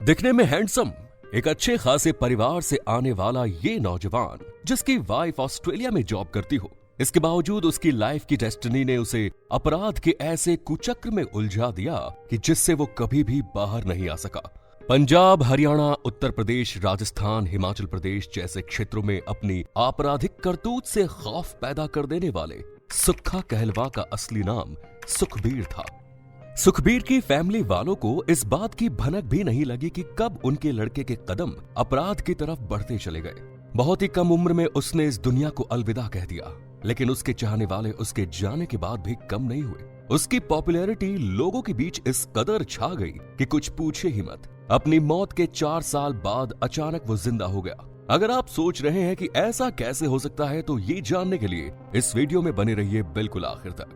दिखने में हैंडसम, एक अच्छे खासे परिवार से आने वाला ये नौजवान जिसकी वाइफ ऑस्ट्रेलिया में जॉब करती हो, इसके बावजूद उसकी लाइफ की डेस्टिनी ने उसे अपराध के ऐसे कुचक्र में उलझा दिया कि जिससे वो कभी भी बाहर नहीं आ सका। पंजाब, हरियाणा, उत्तर प्रदेश, राजस्थान, हिमाचल प्रदेश जैसे क्षेत्रों में अपनी आपराधिक करतूत से खौफ पैदा कर देने वाले सुक्खा कहलवा का असली नाम सुखबीर था। सुखबीर की फैमिली वालों को इस बात की भनक भी नहीं लगी कि कब उनके लड़के के कदम अपराध की तरफ बढ़ते चले गए। बहुत ही कम उम्र में उसने इस दुनिया को अलविदा कह दिया, लेकिन उसके चाहने वाले उसके जाने के बाद भी कम नहीं हुए। उसकी पॉपुलैरिटी लोगों के बीच इस कदर छा गई कि कुछ पूछे ही मत। अपनी मौत के 4 साल बाद अचानक वो जिंदा हो गया। अगर आप सोच रहे हैं कि ऐसा कैसे हो सकता है, तो ये जानने के लिए इस वीडियो में बने रहिए बिल्कुल आखिर तक।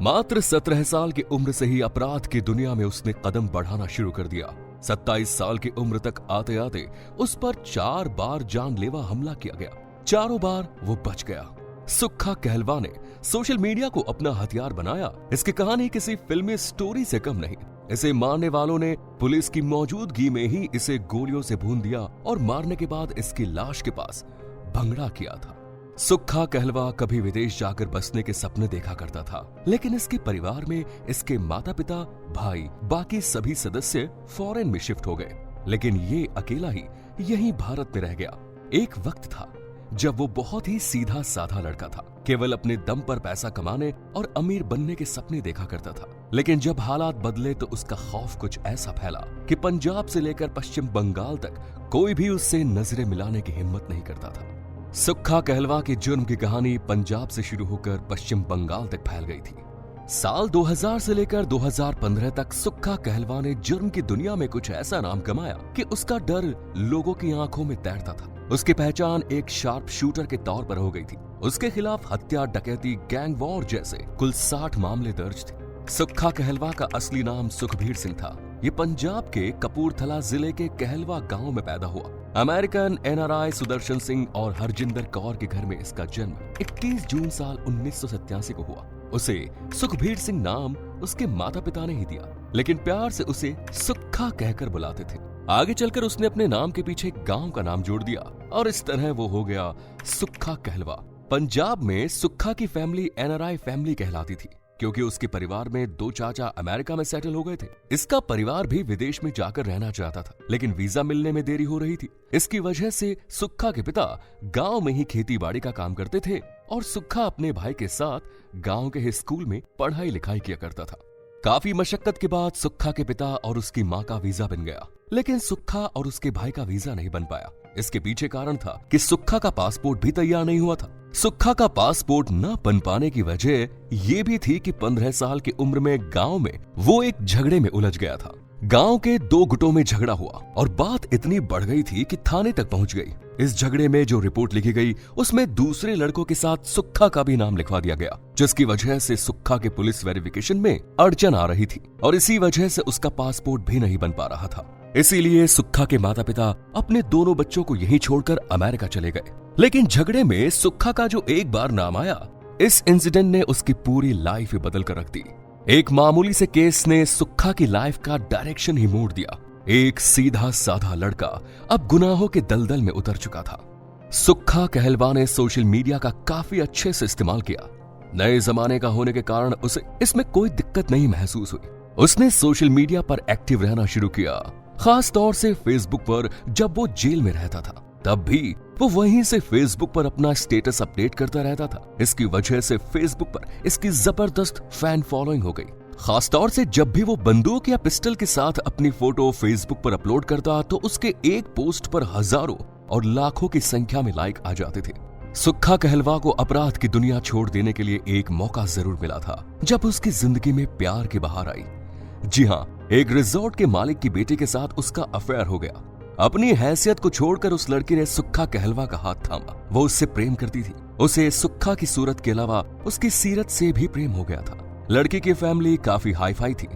मात्र 17 साल की उम्र से ही अपराध की दुनिया में उसने कदम बढ़ाना शुरू कर दिया। 27 साल की उम्र तक आते आते उस पर 4 बार जानलेवा हमला किया गया। चारों बार वो बच गया। सुक्खा कहलवा ने सोशल मीडिया को अपना हथियार बनाया। इसकी कहानी किसी फिल्मी स्टोरी से कम नहीं। इसे मारने वालों ने पुलिस की मौजूदगी में ही इसे गोलियों से भून दिया और मारने के बाद इसकी लाश के पास भंगड़ा किया था। सुक्खा कहलवा कभी विदेश जाकर बसने के सपने देखा करता था, लेकिन इसके परिवार में इसके माता पिता, भाई, बाकी सभी सदस्य फॉरेन में शिफ्ट हो गए, लेकिन ये अकेला ही यहीं भारत में रह गया। एक वक्त था जब वो बहुत ही सीधा साधा लड़का था, केवल अपने दम पर पैसा कमाने और अमीर बनने के सपने देखा करता था। लेकिन जब हालात बदले तो उसका खौफ कुछ ऐसा फैला कि पंजाब से लेकर पश्चिम बंगाल तक कोई भी उससे नजरें मिलाने की हिम्मत नहीं करता था। सुक्खा कहलवा की जुर्म की कहानी पंजाब से शुरू होकर पश्चिम बंगाल तक फैल गई थी। साल 2000 से लेकर 2015 तक सुक्खा कहलवा ने जुर्म की दुनिया में कुछ ऐसा नाम कमाया कि उसका डर लोगों की आंखों में तैरता था। उसकी पहचान एक शार्प शूटर के तौर पर हो गई थी। उसके खिलाफ हत्या, डकैती, गैंग वॉर जैसे कुल 60 मामले दर्ज थे। सुक्खा कहलवा का असली नाम सुखबीर सिंह था। ये पंजाब के कपूरथला जिले के कहलवा गांव में पैदा हुआ। अमेरिकन NRI सुदर्शन सिंह और हरजिंदर कौर के घर में इसका जन्म 21 जून साल 1987 को हुआ। उसे सुखबीर सिंह नाम उसके माता पिता ने ही दिया, लेकिन प्यार से उसे सुक्खा कहकर बुलाते थे। आगे चलकर उसने अपने नाम के पीछे गांव का नाम जोड़ दिया और इस तरह वो हो गया सुक्खा कहलवा। पंजाब में सुक्खा की फैमिली NRI फैमिली कहलाती थी, क्योंकि उसके परिवार में 2 चाचा अमेरिका में सेटल हो गए थे। इसका परिवार भी विदेश में जाकर रहना चाहता था, लेकिन वीजा मिलने में देरी हो रही थी। इसकी वजह से सुक्खा के पिता गांव में ही खेती बाड़ी का काम करते थे और सुक्खा अपने भाई के साथ गांव के स्कूल में पढ़ाई लिखाई किया करता था। काफी मशक्कत के बाद सुक्खा के पिता और उसकी माँ का वीजा बन गया, लेकिन सुक्खा और उसके भाई का वीजा नहीं बन पाया। इसके पीछे कारण था कि सुक्खा का पासपोर्ट भी तैयार नहीं हुआ था। सुक्खा का पासपोर्ट न बन पाने की वजह ये भी थी कि 15 साल की उम्र में गांव में वो एक झगड़े में उलझ गया था। गांव के 2 गुटों में झगड़ा हुआ और बात इतनी बढ़ गई थी कि थाने तक पहुंच गई। इस झगड़े में जो रिपोर्ट लिखी गई उसमें दूसरे लड़कों के साथ सुक्खा का भी नाम लिखवा दिया गया, जिसकी वजह से सुक्खा के पुलिस वेरिफिकेशन में अड़चन आ रही थी और इसी वजह से उसका पासपोर्ट भी नहीं बन पा रहा था। इसीलिए सुक्खा के माता पिता अपने दोनों बच्चों को यहीं छोड़कर अमेरिका चले गए। लेकिन झगड़े में सुक्खा का जो एक बार नाम आया, इस इंसिडेंट ने उसकी पूरी लाइफ ही बदल कर रख दी। एक मामूली से केस ने सुक्खा की लाइफ का डायरेक्शन ही मोड़ दिया। एक सीधा साधा लड़का अब गुनाहों के दलदल में उतर चुका था। सुक्खा कहलवा ने सोशल मीडिया का काफी अच्छे से इस्तेमाल किया। नए जमाने का होने के कारण उसे इसमें कोई दिक्कत नहीं महसूस हुई। उसने सोशल मीडिया पर एक्टिव रहना शुरू किया, खास तौर से फेसबुक पर। जब वो जेल में रहता था तब भी वो वहीं से फेसबुक पर अपना स्टेटस अपडेट करता रहता था। इसकी वजह से फेसबुक पर इसकी जबरदस्त फैन फॉलोइंग हो गई। खास तौर से जब भी वो बंदूक या पिस्टल के साथ अपनी फोटो फेसबुक पर अपलोड करता तो उसके एक पोस्ट पर हजारों और लाखों की संख्या में लाइक आ जाते थे। सुक्खा कहलवा को अपराध की दुनिया छोड़ देने के लिए एक मौका जरूर मिला था, जब उसकी जिंदगी में प्यार की बहार आई। जी हाँ, एक रिजॉर्ट के मालिक की बेटी के साथ उसका अफेयर हो गया। अपनी हैसियत को छोड़कर उस लड़की ने सुक्खा कहलवा का हाथ थामा। वो उससे प्रेम करती थी। उसे सुक्खा की सूरत के अलावा उसकी सीरत से भी प्रेम हो गया था। लड़की की फैमिली काफी हाई फाई थी।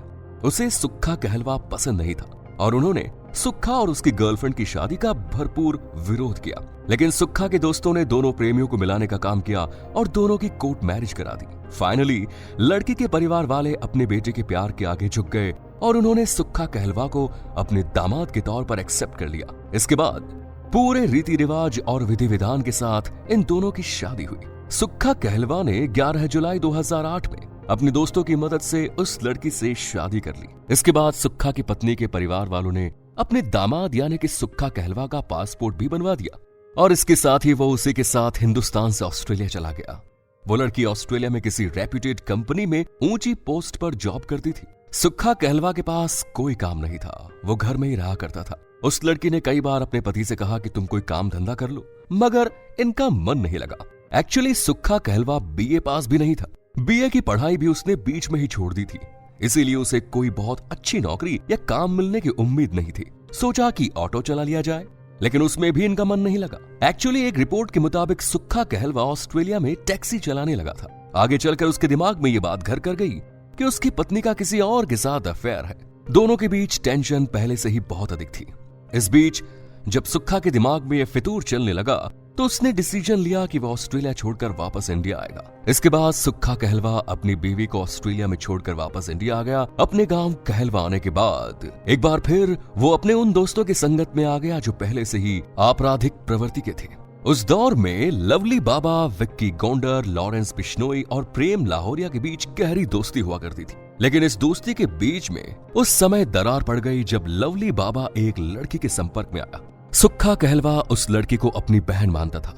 उसे सुक्खा कहलवा पसंद नहीं था और उन्होंने सुक्खा और उसकी गर्लफ्रेंड की शादी का भरपूर विरोध किया। लेकिन सुक्खा के दोस्तों ने दोनों प्रेमियों को मिलाने का काम किया और दोनों की कोर्ट मैरिज करा दी। फाइनली लड़की के परिवार वाले अपने बेटे के प्यार के आगे झुक गए और उन्होंने सुक्खा कहलवा को अपने दामाद के तौर पर एक्सेप्ट कर लिया। इसके बाद पूरे रीति रिवाज और विधि विधान के साथ इन दोनों की शादी हुई। सुक्खा कहलवा ने 11 जुलाई 2008 में अपने दोस्तों की मदद से उस लड़की से शादी कर ली। इसके बाद सुक्खा की पत्नी के परिवार वालों ने अपने दामाद यानी कि सुक्खा कहलवा का पासपोर्ट भी बनवा दिया और इसके साथ ही वो उसी के साथ हिंदुस्तान से ऑस्ट्रेलिया चला गया। वो लड़की ऑस्ट्रेलिया में किसी रेप्यूटेड कंपनी में ऊंची पोस्ट पर जॉब करती थी। सुक्खा कहलवा के पास कोई काम नहीं था, वो घर में ही रहा करता था। उस लड़की ने कई बार अपने पति से कहा कि तुम कोई काम धंधा कर लो, मगर इनका मन नहीं लगा। एक्चुअली सुक्खा कहलवा बीए पास भी नहीं था, बीए की पढ़ाई भी उसने बीच में ही छोड़ दी थी, इसीलिए उसे कोई बहुत अच्छी नौकरी या काम मिलने की उम्मीद नहीं थी। सोचा कि ऑटो चला लिया जाए, लेकिन उसमें भी इनका मन नहीं लगा। एक्चुअली एक रिपोर्ट के मुताबिक सुक्खा कहलवा ऑस्ट्रेलिया में टैक्सी चलाने लगा था। आगे चलकर उसके दिमाग में ये बात घर कर गई कि उसकी पत्नी का किसी और के साथ अफेयर है। दोनों के बीच टेंशन पहले से ही बहुत अधिक थी। इस बीच जब सुक्खा के दिमाग में ये फितूर चलने लगा तो उसने डिसीजन लिया कि वह ऑस्ट्रेलिया छोड़कर वापस इंडिया आएगा। इसके बाद सुक्खा कहलवा अपनी बीवी को ऑस्ट्रेलिया में छोड़कर वापस इंडिया आ गया। अपने गांव कहलवा आने के बाद एक बार फिर वो अपने उन दोस्तों की संगत में आ गया जो पहले से ही आपराधिक प्रवृत्ति के थे। उस दौर में लवली बाबा, विक्की गोंडर, लॉरेंस बिश्नोई और प्रेम लाहौरिया के बीच गहरी दोस्ती हुआ करती थी। लेकिन इस दोस्ती के बीच में उस समय दरार पड़ गई जब लवली बाबा एक लड़की के संपर्क में आया। सुक्खा कहलवा उस लड़की को अपनी बहन मानता था।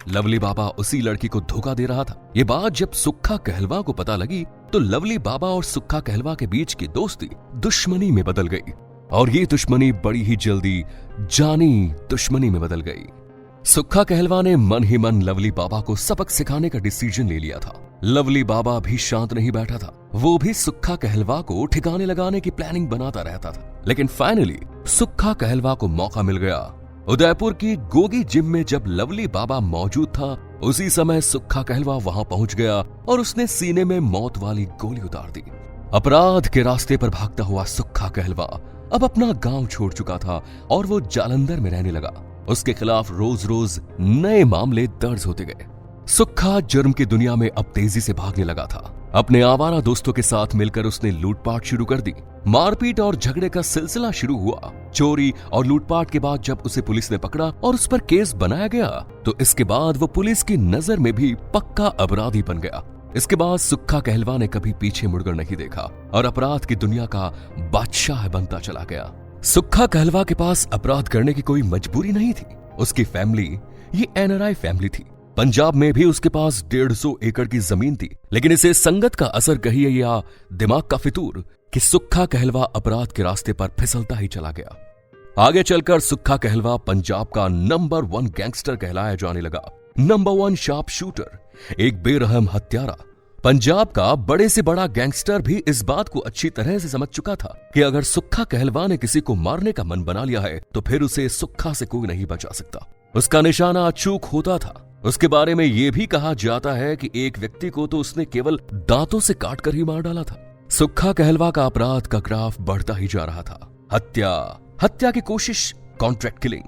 लवली बाबा उसी लड़की को धोखा दे रहा था। ये बात जब सुक्खा कहलवा को पता लगी तो लवली बाबा और सुक्खा कहलवा के बीच की दोस्ती दुश्मनी में बदल गई और ये दुश्मनी बड़ी ही जल्दी जानी दुश्मनी में बदल गई। सुक्खा कहलवा ने मन ही मन लवली बाबा को सबक सिखाने का डिसीजन ले लिया था। लवली बाबा भी शांत नहीं बैठा था, वो भी सुक्खा कहलवा को ठिकाने लगाने की प्लानिंग बनाता रहता था। लेकिन फाइनली सुक्खा कहलवा को मौका मिल गया। उदयपुर की गोगी जिम में जब लवली बाबा मौजूद था उसी समय सुक्खा कहलवा वहां पहुंच गया और उसने सीने में मौत वाली गोली उतार दी। अपराध के रास्ते पर भागता हुआ सुक्खा कहलवा अब अपना गांव छोड़ चुका था और वो जालंधर में रहने लगा। उसके खिलाफ रोज रोज नए मामले दर्ज होते गए। सुक्खा जुर्म की दुनिया में अब तेजी से भागने लगा था। अपने आवारा दोस्तों के साथ मिलकर उसने लूटपाट शुरू कर दी। मारपीट और झगड़े का सिलसिला शुरू हुआ। चोरी और लूटपाट के बाद जब उसे पुलिस ने पकड़ा और उस पर केस बनाया गया तो इसके बाद वो पुलिस की नजर में भी पक्का अपराधी बन गया। इसके बाद सुक्खा कहलवा ने कभी पीछे मुड़कर नहीं देखा और अपराध की दुनिया का बादशाह बनता चला गया। सुक्खा कहलवा के पास अपराध करने की कोई मजबूरी नहीं थी। उसकी फैमिली ये एनआरआई फैमिली थी। पंजाब में भी उसके पास 150 एकड़ की जमीन थी। लेकिन इसे संगत का असर कहिए या दिमाग का फितूर कि सुक्खा कहलवा अपराध के रास्ते पर फिसलता ही चला गया। आगे चलकर सुक्खा कहलवा पंजाब का नंबर 1 गैंगस्टर कहलाया जाने लगा। नंबर 1 शार्प शूटर, एक बेरहम हत्यारा। पंजाब का बड़े से बड़ा गैंगस्टर भी इस बात को अच्छी तरह से समझ चुका था कि अगर सुक्खा कहलवा ने किसी को मारने का मन बना लिया है तो फिर उसे सुक्खा से कोई नहीं बचा सकता। उसका निशाना अचूक होता था। उसके बारे में यह भी कहा जाता है कि एक व्यक्ति को तो उसने केवल दांतों से काटकर ही मार डाला था। सुक्खा कहलवा का अपराध का ग्राफ बढ़ता ही जा रहा था। हत्या की कोशिश, कॉन्ट्रैक्ट किलिंग,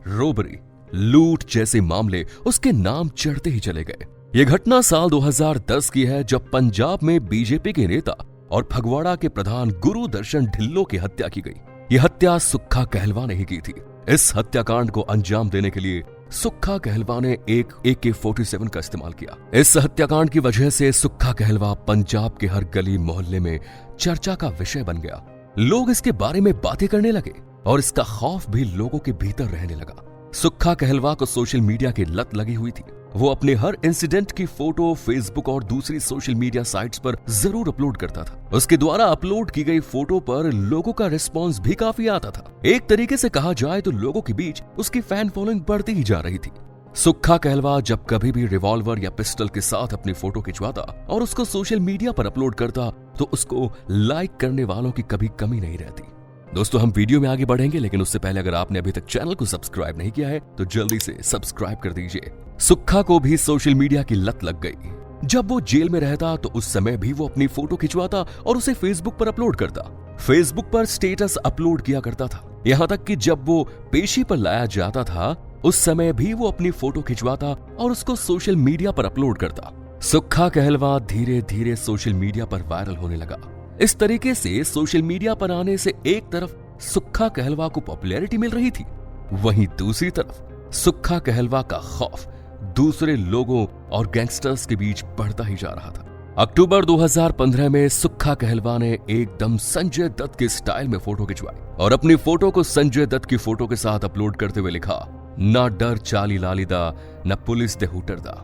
रोबरी, लूट जैसे मामले उसके नाम चढ़ते ही चले गए। यह घटना साल 2010 की है जब पंजाब में बीजेपी के नेता और फगवाड़ा के प्रधान गुरु दर्शन ढिल्लों की हत्या की गई। यह हत्या सुक्खा कहलवा ने ही की थी। इस हत्याकांड को अंजाम देने के लिए सुक्खा कहलवा ने एक AK-47 का इस्तेमाल किया। इस हत्याकांड की वजह से सुक्खा कहलवा पंजाब के हर गली मोहल्ले में चर्चा का विषय बन गया। लोग इसके बारे में बातें करने लगे और इसका खौफ भी लोगों के भीतर रहने लगा। सुक्खा कहलवा को सोशल मीडिया की लत लगी हुई थी। वो अपने हर इंसिडेंट की फोटो फेसबुक और दूसरी सोशल मीडिया साइट्स पर जरूर अपलोड करता था। उसके द्वारा अपलोड की गई फोटो पर लोगों का रिस्पॉन्स भी काफी आता था। एक तरीके से कहा जाए तो लोगों के बीच उसकी फैन फॉलोइंग बढ़ती ही जा रही थी। सुक्खा कहलवा जब कभी भी रिवॉल्वर या पिस्टल के साथ अपनी फोटो खिंचवाता और उसको सोशल मीडिया पर अपलोड करता तो उसको लाइक करने वालों की कभी कमी नहीं रहती। दोस्तों, हम वीडियो में आगे बढ़ेंगे, लेकिन उससे पहले अगर आपने अभी तक चैनल को सब्सक्राइब नहीं किया है तो जल्दी से सब्सक्राइब कर दीजिए। सुक्खा को भी सोशल मीडिया की लत लग गई। जब वो जेल में रहता तो उस समय भी वो अपनी फोटो खिंचवाता और उसे फेसबुक पर अपलोड करता। फेसबुक पर स्टेटस अपलोड किया करता था। यहाँ तक कि जब वो पेशी पर लाया जाता था उस समय भी वो अपनी फोटो खिंचवाता और उसको सोशल मीडिया पर अपलोड करता। सुक्खा कहलवा धीरे धीरे सोशल मीडिया पर वायरल होने लगा। इस तरीके से सोशल मीडिया पर आने से एक तरफ सुक्खा कहलवा को पॉपुलैरिटी मिल रही थी, वहीं दूसरी तरफ सुक्खा कहलवा का खौफ दूसरे लोगों और गैंगस्टर्स के बीच बढ़ता ही जा रहा था। अक्टूबर 2015 में सुक्खा कहलवा ने एकदम संजय दत्त के स्टाइल में फोटो खिंचवाई और अपनी फोटो को संजय दत्त की फोटो के साथ अपलोड करते हुए लिखा, ना डर चाली लाली दा, न पुलिस दे हुटर दा।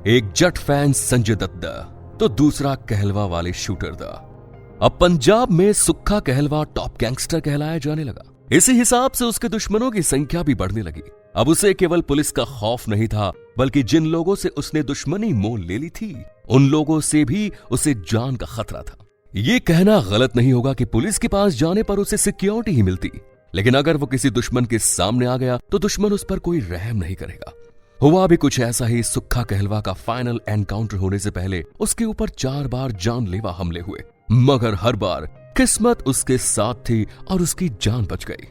एक जट फैन संजय दत्त दा तो दूसरा कहलवा वाले शूटर दा। अब पंजाब में सुक्खा कहलवा टॉप गैंगस्टर कहलाया जाने लगा। इसी हिसाब से उसके दुश्मनों की संख्या भी बढ़ने लगी। अब उसे केवल पुलिस का खौफ नहीं था, बल्कि जिन लोगों से उसने दुश्मनी मोल ले ली थी उन लोगों से भी उसे जान का खतरा था। ये कहना गलत नहीं होगा कि पुलिस के पास जाने पर उसे सिक्योरिटी ही मिलती, लेकिन अगर वो किसी दुश्मन के सामने आ गया तो दुश्मन उस पर कोई रहम नहीं करेगा। हुआ भी कुछ ऐसा ही। सुक्खा कहलवा का फाइनल एनकाउंटर होने से पहले उसके ऊपर 4 बार जानलेवा हमले हुए, मगर हर बार किस्मत उसके साथ थी और उसकी जान बच गई।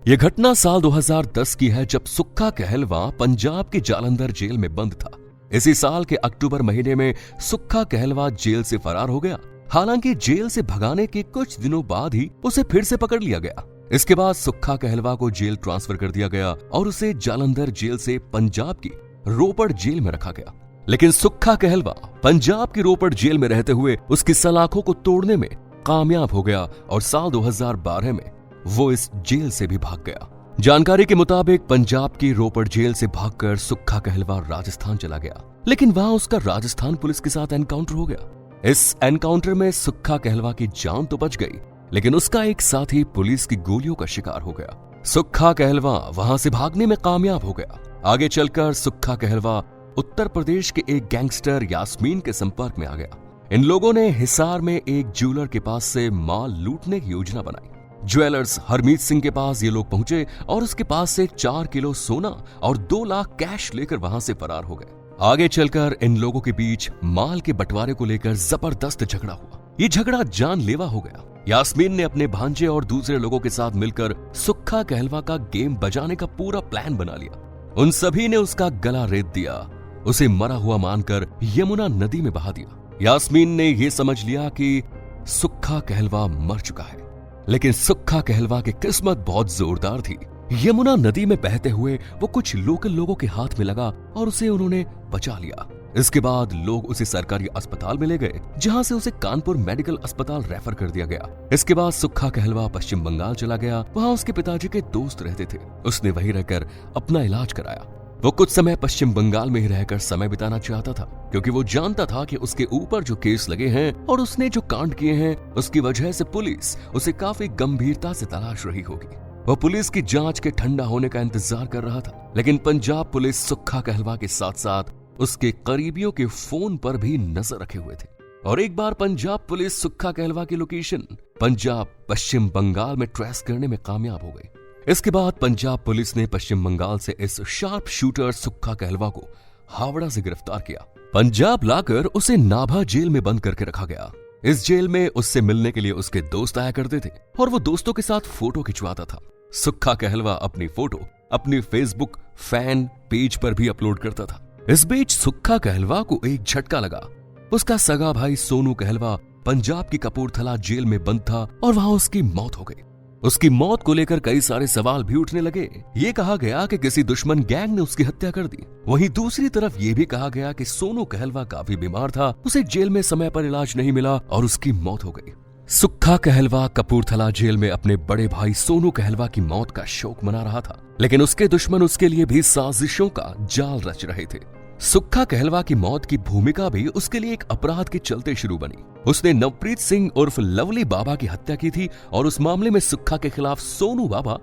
यह घटना साल 2010 की है, जब सुक्खा कहलवा पंजाब की जालंधर जेल में बंद था। इसी साल के अक्टूबर महीने में सुक्खा कहलवा जेल से फरार हो गया। हालांकि जेल से भगाने के कुछ दिनों बाद ही उसे फिर से पकड़ लिया गया। इसके बाद सुक्खा कहलवा को जेल ट्रांसफर कर दिया गया और उसे जालंधर जेल से पंजाब की रोपड़ जेल में रखा गया। लेकिन सुक्खा कहलवा पंजाब की रोपड़ जेल में रहते हुए उसकी सलाखों को तोड़ने में कामयाब हो गया और साल 2012 में वो इस जेल से भी भाग गया। जानकारी के मुताबिक पंजाब की रोपड़ जेल से भागकर सुक्खा कहलवा राजस्थान चला गया, लेकिन वहां उसका राजस्थान पुलिस के साथ एनकाउंटर हो गया। इस एनकाउंटर में सुक्खा कहलवा की जान तो बच गई, लेकिन उसका एक साथी पुलिस की गोलियों का शिकार हो गया। सुक्खा कहलवा वहां से भागने में कामयाब हो गया। आगे चलकर सुक्खा कहलवा उत्तर प्रदेश के एक गैंगस्टर यास्मीन के संपर्क में आ गया। इन लोगों ने हिसार में एक ज्वेलर के पास से माल लूटने की योजना बनाई। ज्वेलर्स हरमीत सिंह के पास ये लोग पहुंचे और उसके पास से 4 किलो सोना और 2 लाख कैश लेकर वहां से फरार हो गए। आगे चलकर इन लोगों के बीच माल के बंटवारे को लेकर जबरदस्त झगड़ा हुआ। ये झगड़ा जानलेवा हो गया। यास्मीन ने अपने भांजे और दूसरे लोगों के साथ मिलकर सुक्खा कहलवा का गेम बजाने का पूरा प्लान बना लिया। उन सभी ने उसका गला रेत दिया, उसे मरा हुआ मानकर यमुना नदी में बहा दिया। यास्मीन ने यह समझ लिया कि सुक्खा कहलवा मर चुका है, लेकिन सुक्खा कहलवा की किस्मत बहुत जोरदार थी। यमुना नदी में बहते हुए वो कुछ लोकल लोगों के हाथ में लगा और उसे उन्होंने बचा लिया। इसके बाद लोग उसे सरकारी अस्पताल में ले गए, जहां से उसे कानपुर मेडिकल अस्पताल रेफर कर दिया गया। इसके बाद सुक्खा कहलवा पश्चिम बंगाल चला गया। वहां उसके पिताजी के दोस्त रहते थे, उसने वहीं रहकर अपना इलाज कराया। वो कुछ समय पश्चिम बंगाल में ही रहकर समय बिताना चाहता था, क्योंकि वो जानता था कि उसके ऊपर जो केस लगे हैं और उसने जो कांड किए हैं उसकी वजह से पुलिस उसे काफी गंभीरता से तलाश रही होगी। वो पुलिस की जांच के ठंडा होने का इंतजार कर रहा था, लेकिन पंजाब पुलिस सुक्खा कहलवा के साथ साथ उसके करीबियों के फोन पर भी नजर रखे हुए थे। और एक बार पंजाब पुलिस सुक्खा कहलवा की लोकेशन पंजाब पश्चिम बंगाल में ट्रेस करने में कामयाब हो गई। इसके बाद पंजाब पुलिस ने पश्चिम बंगाल से इस शार्प शूटर सुक्खा कहलवा को हावड़ा से गिरफ्तार किया। पंजाब लाकर उसे नाभा जेल में बंद करके रखा गया। इस जेल में उससे मिलने के लिए उसके दोस्त आया करते थे और वो दोस्तों के साथ फोटो खिंचवाता था। सुक्खा कहलवा अपनी फोटो अपनी फेसबुक फैन पेज पर भी अपलोड करता था। इस बीच सुक्खा कहलवा को एक झटका लगा। उसका सगा भाई सोनू कहलवा पंजाब की कपूरथला जेल में बंद था और वहां उसकी मौत हो गई। उसकी मौत को लेकर कई सारे सवाल भी उठने लगे। ये कहा गया कि किसी दुश्मन गैंग ने उसकी हत्या कर दी। वहीं दूसरी तरफ ये भी कहा गया कि सोनू कहलवा काफी बीमार था, उसे जेल में समय पर इलाज नहीं मिला और उसकी मौत हो गई। सुक्खा कहलवा कपूरथला जेल में अपने बड़े भाई सोनू कहलवा की मौत का शोक मना रहा था, लेकिन उसके दुश्मन उसके लिए भी साजिशों का जाल रच रहे थे। सुक्खा कहलवा की मौत की भूमिका भी उसके लिए एक अपराध के चलते शुरू बनी। उसने नवप्रीत सिंह उर्फ लवली बाबा की हत्या की थी और उस मामले में सुक्खा के खिलाफ सोनू बाबा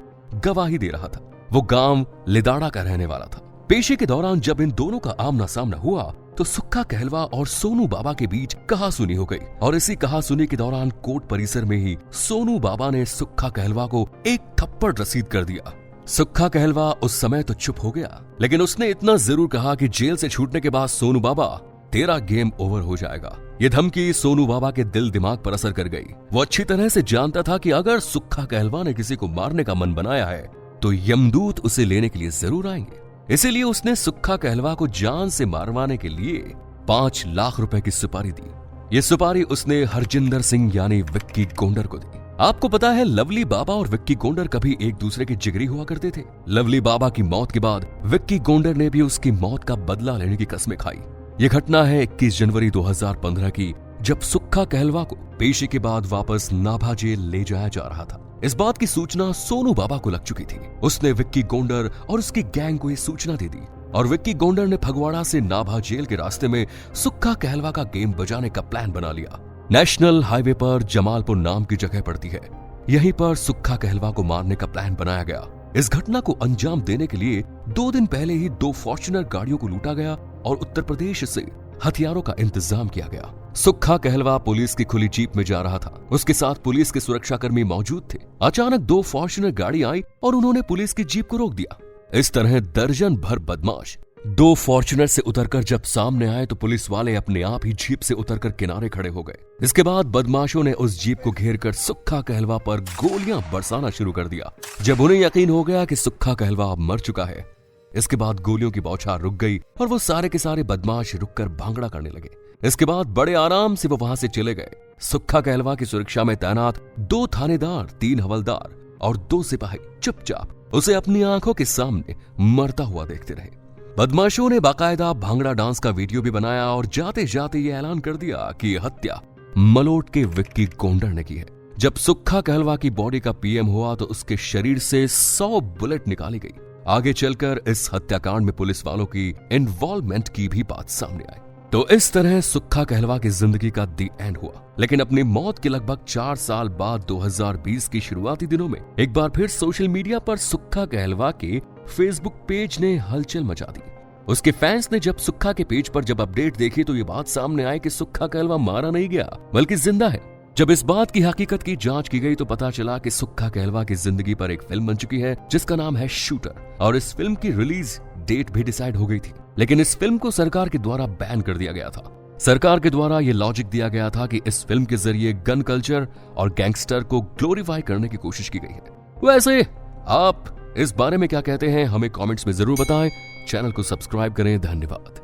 गवाही दे रहा था। वो गांव लिदाड़ा का रहने वाला था। पेशी के दौरान जब इन दोनों का आमना सामना हुआ तो सुक्खा कहलवा और सोनू बाबा के बीच कहासुनी हो गई और इसी कहासुनी के दौरान कोर्ट परिसर में ही सोनू बाबा ने सुक्खा कहलवा को एक थप्पड़ रसीद कर दिया। सुक्खा कहलवा उस समय तो चुप हो गया, लेकिन उसने इतना जरूर कहा कि जेल से छूटने के बाद सोनू बाबा तेरा गेम ओवर हो जाएगा। ये धमकी सोनू बाबा के दिल दिमाग पर असर कर गई। वो अच्छी तरह से जानता था कि अगर सुक्खा कहलवा ने किसी को मारने का मन बनाया है तो यमदूत उसे लेने के लिए जरूर आएंगे। इसीलिए उसने सुक्खा कहलवा को जान से मारवाने के लिए 5 लाख रुपए की सुपारी दी। ये सुपारी उसने हरजिंदर सिंह यानी विक्की गोंडर को दी। आपको पता है लवली बाबा और विक्की गोंडर कभी एक दूसरे के जिगरी हुआ करते थे। लवली बाबा की मौत के बाद विक्की गोंडर ने भी उसकी मौत का बदला लेने की कसमें खाई। ये घटना है 21 जनवरी 2015 की, जब सुक्खा कहलवा को पेशी के बाद वापस नाभा जेल ले जाया जा रहा था। इस बात की सूचना सोनू बाबा को लग चुकी थी। उसने विक्की गोंडर और उसकी गैंग को ये सूचना दे दी और विक्की गोंडर ने फगवाड़ा से नाभा जेल के रास्ते में सुक्खा कहलवा का गेम बजाने का प्लान बना लिया। नेशनल हाईवे पर जमालपुर नाम की जगह पड़ती है, यहीं पर सुक्खा कहलवा को मारने का प्लान बनाया गया। इस घटना को अंजाम देने के लिए 2 दिन पहले ही 2 फॉर्च्यूनर गाड़ियों को लूटा गया और उत्तर प्रदेश से हथियारों का इंतजाम किया गया। सुक्खा कहलवा पुलिस की खुली जीप में जा रहा था। उसके साथ पुलिस के सुरक्षाकर्मी मौजूद थे। अचानक 2 फॉर्च्यूनर गाड़ी आई और उन्होंने पुलिस की जीप को रोक दिया। इस तरह दर्जन भर बदमाश 2 फॉर्च्यूनर से उतरकर जब सामने आए तो पुलिस वाले अपने आप ही जीप से उतरकर किनारे खड़े हो गए। इसके बाद बदमाशों ने उस जीप को घेरकर सुक्खा कहलवा पर गोलियां बरसाना शुरू कर दिया। जब उन्हें यकीन हो गया कि सुक्खा कहलवा अब मर चुका है, इसके बाद गोलियों की बौछार रुक गई और वो सारे के सारे बदमाश रुककर भांगड़ा करने लगे। इसके बाद बड़े आराम से वो वहां से चले गए। सुक्खा कहलवा की सुरक्षा में तैनात 2 थानेदार, 3 हवलदार और 2 सिपाही चुपचाप उसे अपनी आंखों के सामने मरता हुआ देखते रहे। बदमाशों ने बाकायदा भांगड़ा डांस का वीडियो भी बनाया और जाते जाते ये ऐलान कर दिया कि हत्या मलोट के विक्की गोंडर ने की है। जब सुक्खा कहलवा की बॉडी का पीएम हुआ तो उसके शरीर से 100 बुलेट निकाली गई। आगे चलकर इस हत्याकांड में पुलिस वालों की इन्वॉल्वमेंट की भी बात सामने आई। तो इस तरह सुक्खा कहलवा की जिंदगी का दी एंड हुआ। लेकिन अपनी मौत के लगभग 4 साल बाद 2020 की शुरुआती दिनों में एक बार फिर सोशल मीडिया पर सुक्खा कहलवा के फेसबुक पेज ने हलचल मचा दी। उसके फैंस ने जब सुक्खा के पेज पर जब अपडेट देखी तो ये बात सामने आई कि सुक्खा कहलवा मारा नहीं गया बल्कि जिंदा है। जब इस बात की हकीकत की जांच की गई तो पता चला कि सुक्खा कहलवा की जिंदगी पर एक फिल्म बन चुकी है जिसका नाम है शूटर और इस फिल्म की रिलीज डेट भी डिसाइड हो गई थी। लेकिन इस फिल्म को सरकार के द्वारा बैन कर दिया गया था। सरकार के द्वारा यह लॉजिक दिया गया था कि इस फिल्म के जरिए गन कल्चर और गैंगस्टर को ग्लोरीफाई करने की कोशिश की गई है। वैसे आप इस बारे में क्या कहते हैं हमें कमेंट्स में जरूर बताएं। चैनल को सब्सक्राइब करें। धन्यवाद।